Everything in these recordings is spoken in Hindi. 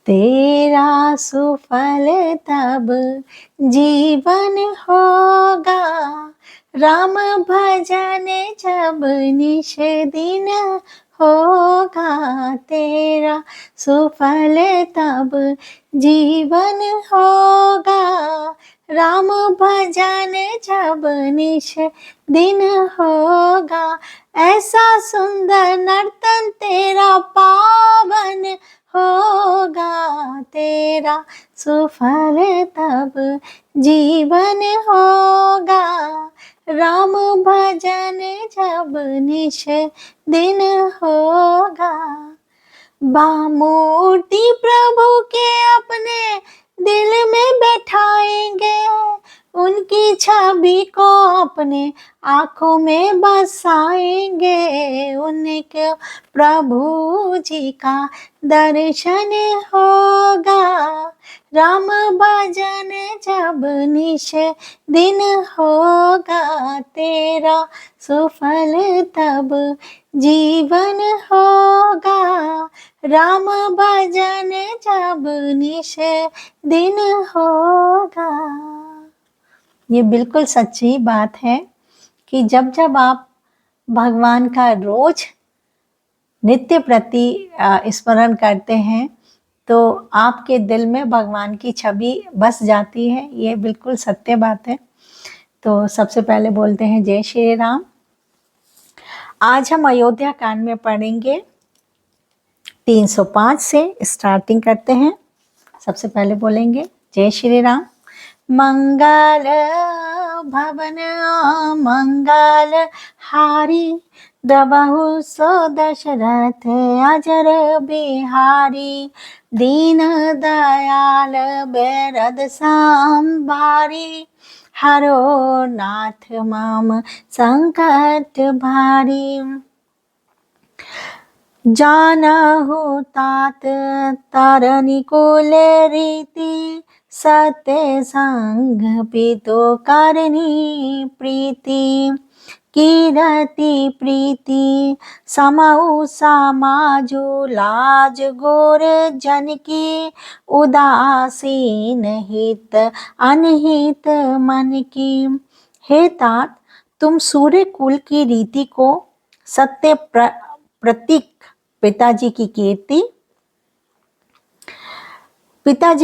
तेरा सुफल तब जीवन होगा, राम भजन जब निश दिन होगा। तेरा सुफल तब जीवन होगा, राम भजन जब निश दिन होगा। ऐसा सुंदर नर्तन तेरा पावन होगा, तेरा सुफल तब जीवन होगा, राम भजन जब निश दिन होगा। बामूर्ति प्रभु के अपने दिल में बैठाएंगे, उनकी छवि को अपने आँखों में बसाएंगे। उनके प्रभु जी का दर्शन होगा, राम भजन जब निश दिन होगा। तेरा सुफल तब जीवन होगा, राम भजन जब निश दिन होगा। ये बिल्कुल सच्ची बात है कि जब जब आप भगवान का रोज नित्य प्रति स्मरण करते हैं तो आपके दिल में भगवान की छवि बस जाती है। ये बिल्कुल सत्य बात है। तो सबसे पहले बोलते हैं जय श्री राम। आज हम अयोध्या कांड में पढ़ेंगे 305 से स्टार्टिंग करते हैं। सबसे पहले बोलेंगे जय श्री राम। मंगल भवन मंगल हारी, दबहु सो दशरथ अजर बिहारी। दीन दयाल बेरद संभारी, हरो नाथ मम संकट भारी। जानहु तात तारनी कुल रीति, सत्य संग पितो करनी प्रीति। कीरति प्रीति समऊ समाजु, लाज गोर जन की उदासीन हित अनहित मन की। हे तात, तुम सूर्य कुल की रीति को, सत्य प्रतीक पिताजी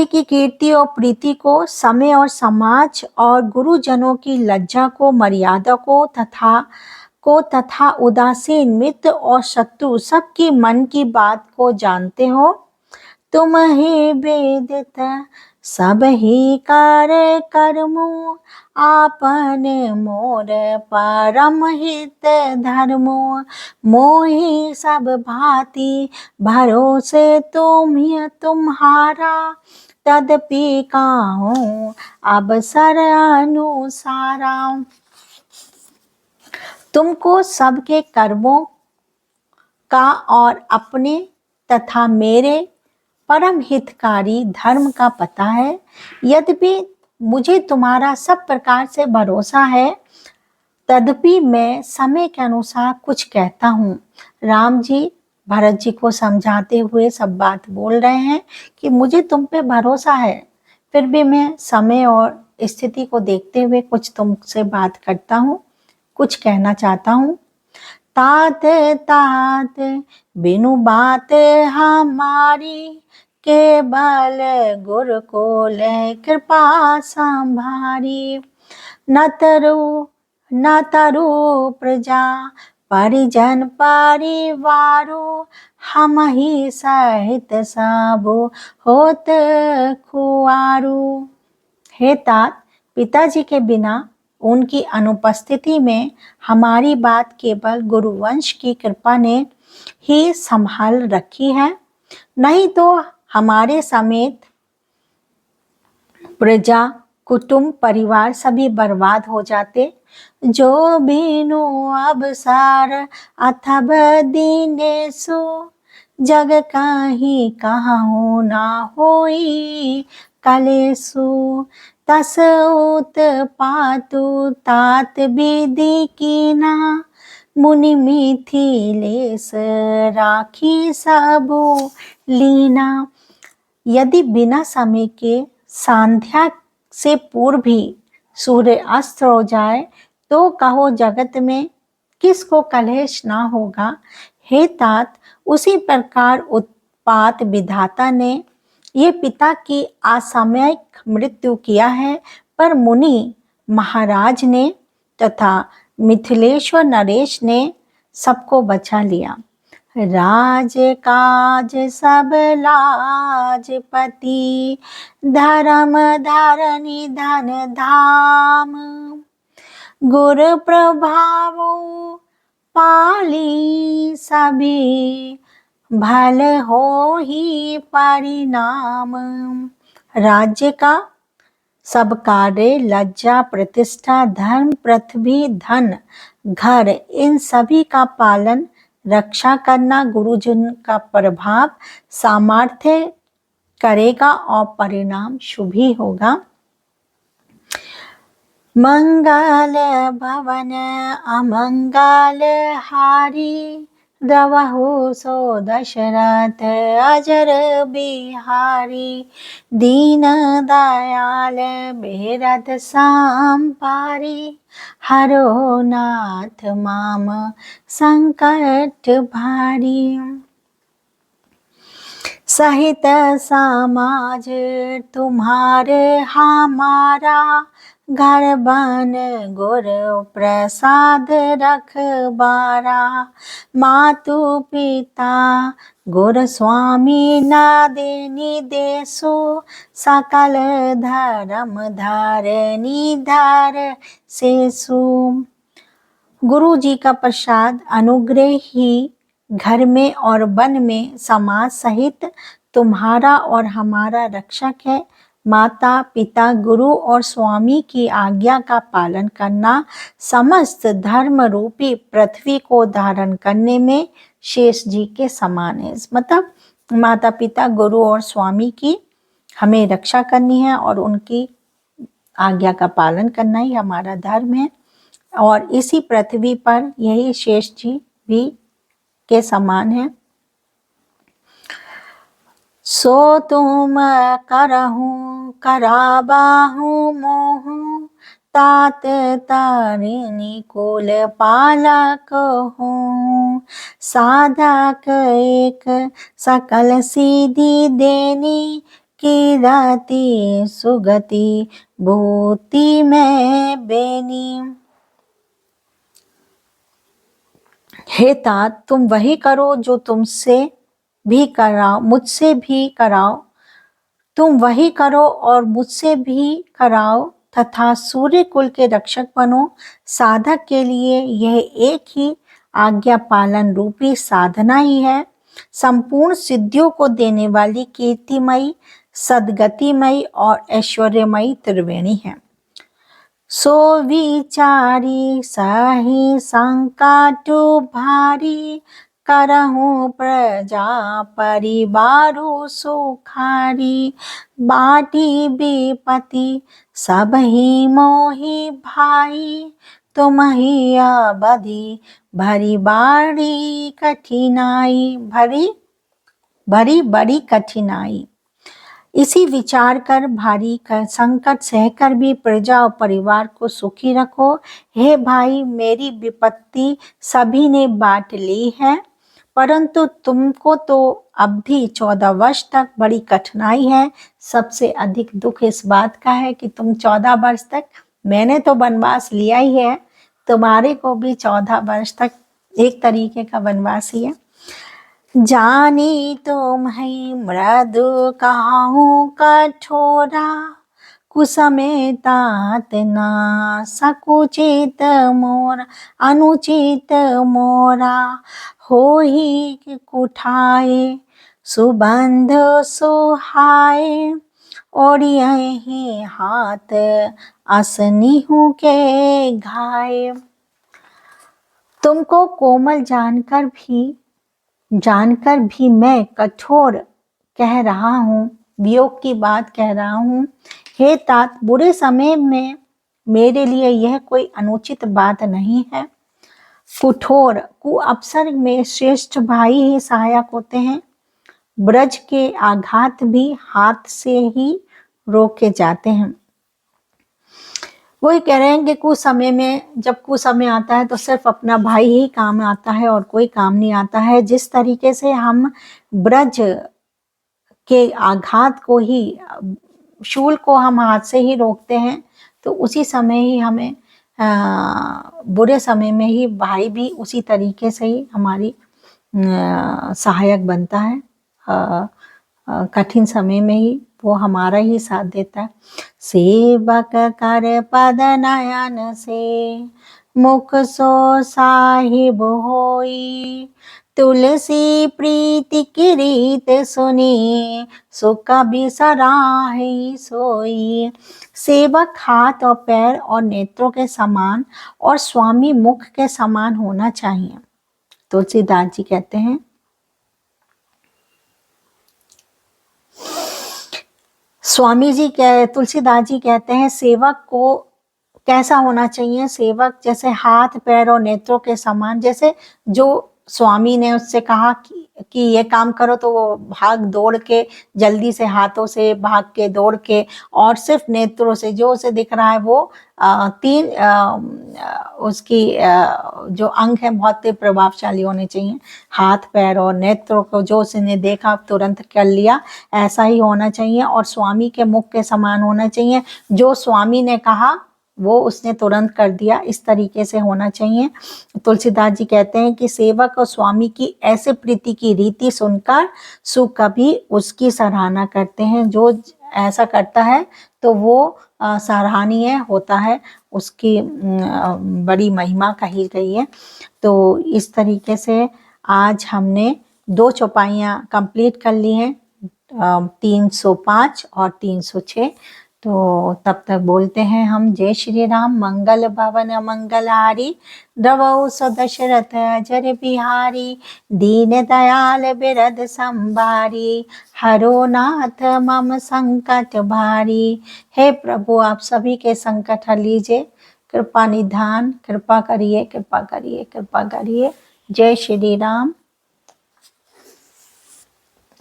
की कीर्ति और प्रीति को, समय और समाज और गुरुजनों की लज्जा को, मर्यादा को तथा उदासीन मित्र और शत्रु सबकी मन की बात को जानते हो। तुम ही वेदित सब ही कार्य कर्मो, आपन मोर परम हित धर्मो। मोहि सब भांति भरोसे तुम्हारा, तदपि काहूँ अवसर अनुसारा। तुमको सबके कर्मों का और अपने तथा मेरे परम हितकारी धर्म का पता है। यद्यपि मुझे तुम्हारा सब प्रकार से भरोसा है, तदपि मैं समय के अनुसार कुछ कहता हूँ। राम जी भरत जी को समझाते हुए सब बात बोल रहे हैं कि मुझे तुम पे भरोसा है, फिर भी मैं समय और स्थिति को देखते हुए कुछ तुमसे बात करता हूँ, कुछ कहना चाहता हूँ। तात तात बिनु बात हमारी, केवल गुरु को ले कृपा संभारी। न तरु प्रजा परिजन परिवारो, हम ही सहित सब होत खुआरू। हे तात, पिताजी के बिना उनकी अनुपस्थिति में हमारी बात केवल गुरुवंश की कृपा ने ही संभाल रखी है, नहीं तो हमारे समेत प्रजा कुटुंब परिवार सभी बर्बाद हो जाते। जो बीनु अवसार अथब दीनेसु, जग काहि कहूँ ना होई कलेसु। तस उत्पातु तात विधि कीना, मुनि मिथिलेश राखी सबु लीना। यदि बिना समय के संध्या से पूर्व भी सूर्य अस्त हो जाए तो कहो जगत में किसको कलेश ना होगा। हे तात, उसी प्रकार उत्पात विधाता ने ये पिता की असामयिक मृत्यु किया है, पर मुनि महाराज ने तथा मिथिलेश्वर नरेश ने सबको बचा लिया। राज काज सब लाजपति, धर्म धरनी धन धाम, गुर प्रभाव पाली सभी, भल हो ही परिणाम। राज्य का सब कार्य, लज्जा प्रतिष्ठा, धर्म पृथ्वी धन घर, इन सभी का पालन रक्षा करना गुरुजन का प्रभाव सामर्थ्य करेगा और परिणाम शुभ ही होगा। मंगल भवन अमंगल हारी, द्रवहु सो दशरथ अजर बिहारी, दीन दयाल बेरथ संपारी, हरो नाथ माम संकट भारी। सहित समाज तुम्हारे हमारा, घर बन गुर प्रसाद रखबारा, मातु पिता गुर स्वामी नादेनी देसो, सकल धर्म धारनी धार सेसु। गुरु जी का प्रसाद अनुग्रह ही घर में और वन में समाज सहित तुम्हारा और हमारा रक्षक है। माता पिता गुरु और स्वामी की आज्ञा का पालन करना समस्त धर्म रूपी पृथ्वी को धारण करने में शेष जी के समान है। मतलब माता पिता गुरु और स्वामी की हमें रक्षा करनी है और उनकी आज्ञा का पालन करना ही हमारा धर्म है, और इसी पृथ्वी पर यही शेष जी भी के समान है। सो तुम करहु कराबाहु मोहु, तात तारिणी कुल पालक हूँ, साधक एक सकल सीधी देनी, कीरति सुगति भूति में बेनी। हे तात, तुम वही करो जो तुमसे भी कराओ, मुझसे भी कराओ, तुम वही करो और मुझसे भी कराओ तथा सूर्य कुल के रक्षक बनो। साधक के लिए यह एक ही आज्ञा पालन रूपी साधना ही है। संपूर्ण सिद्धियों को देने वाली कीर्तिमयी, सद्गतिमयी और ऐश्वर्यमयी त्रिवेणी है। सो विचारी सही संकट भारी, करहूँ प्रजा परिवारु सुखारी, बाटी विपति सब ही मोहि भाई, तुम ही अवधि भरी बारी कठिनाई, भरी बड़ी कठिनाई। इसी विचार कर भारी संकट सहकर भी प्रजा और परिवार को सुखी रखो। हे भाई, मेरी विपत्ति सभी ने बांट ली है, परंतु तुमको तो अब भी 14 वर्ष तक बड़ी कठिनाई है। सबसे अधिक दुख इस बात का है कि तुम 14 वर्ष तक, मैंने तो वनवास लिया ही है, तुम्हारे को भी 14 वर्ष तक एक तरीके का वनवास ही है। जानी तुम है मृदु कहूँ कठोरा, कुसमे तात ना सकुचित मोरा, अनुचित मोरा, हो ही कुठाए सुबंध सुहाए, और यही हाथ असनिहु के घाये। तुमको कोमल जानकर भी मैं कठोर कह रहा हूँ, वियोग की बात कह रहा हूँ। हे तात, बुरे समय में मेरे लिए यह कोई अनुचित बात नहीं है। कठोर कुअवसर में श्रेष्ठ भाई ही सहायक होते हैं। ब्रज के आघात भी हाथ से ही रोके जाते हैं। वही कह रहे हैं कि कुछ समय में, जब कुछ समय आता है तो सिर्फ अपना भाई ही काम आता है और कोई काम नहीं आता है। जिस तरीके से हम ब्रज के आघात को ही, शूल को हम हाथ से ही रोकते हैं, तो उसी समय ही हमें बुरे समय में ही भाई भी उसी तरीके से ही हमारी सहायक बनता है। कठिन समय में ही वो हमारा ही साथ देता है। सेवक कर पद नयन से, मुख सो साहिब होई, तुलसी प्रीति की रीत सुनी, सुख भी सराही सोई। सेवक हाथ और पैर और नेत्रों के समान और स्वामी मुख के समान होना चाहिए। तुलसीदास जी कहते हैं, स्वामी जी तुलसीदास जी कहते हैं सेवक को कैसा होना चाहिए। सेवक जैसे हाथ पैर और नेत्रों के समान, जैसे जो स्वामी ने उससे कहा कि ये काम करो तो वो भाग दौड़ के जल्दी से हाथों से भाग के दौड़ के, और सिर्फ नेत्रों से जो उसे दिख रहा है वो तीन उसकी जो अंग है बहुत ही प्रभावशाली होने चाहिए। हाथ पैर और नेत्रों को जो उसने देखा तुरंत कर लिया, ऐसा ही होना चाहिए। और स्वामी के मुख के समान होना चाहिए, जो स्वामी ने कहा वो उसने तुरंत कर दिया, इस तरीके से होना चाहिए। तुलसीदास जी कहते हैं कि सेवक और स्वामी की ऐसे प्रीति की रीति सुनकर सुख कभी उसकी सराहना करते हैं। जो ऐसा करता है तो वो सराहनीय होता है, उसकी बड़ी महिमा कही गई है। तो इस तरीके से आज हमने 2 चौपाइयाँ कंप्लीट कर ली हैं, 305 और 306। तो तब तक बोलते हैं हम जय श्री राम। मंगल भवन मंगलहारी, द्रवौ सदशरथ अजर बिहारी, दीन दयाल बिरद संभारी, हरो नाथ मम संकट भारी। हे प्रभु, आप सभी के संकट हर लीजिए, कृपा निधान, कृपा करिए, कृपा करिए, कृपा करिए। जय श्री राम।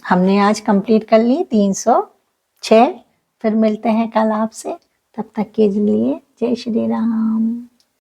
हमने आज कंप्लीट कर ली 306। फिर मिलते हैं कल आपसे, तब तक के लिए जय श्री राम।